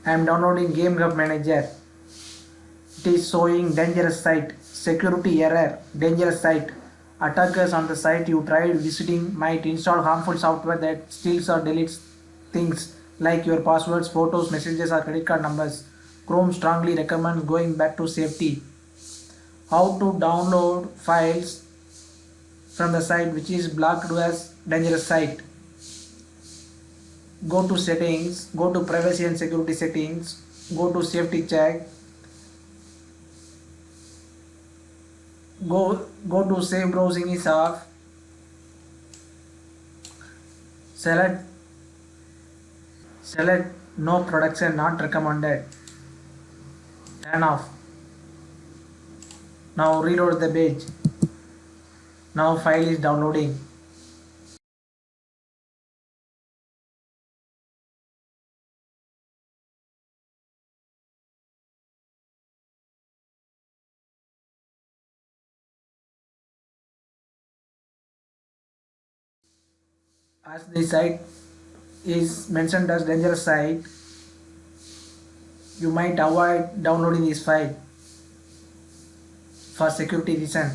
I am downloading Game Hub Manager. It is showing dangerous site, security error, dangerous site. Attackers on the site you tried visiting might install harmful software that steals or deletes things like your passwords, photos, messages, or credit card numbers. Chrome strongly recommends going back to safety. How to download files from the site which is blocked as dangerous site. Go to settings, go to privacy and security settings, go to safety check, go to save browsing is off, select select no production not recommended, turn off. Now reload the page. Now file is downloading. As the site is mentioned as dangerous site, you might avoid downloading this file for security reason.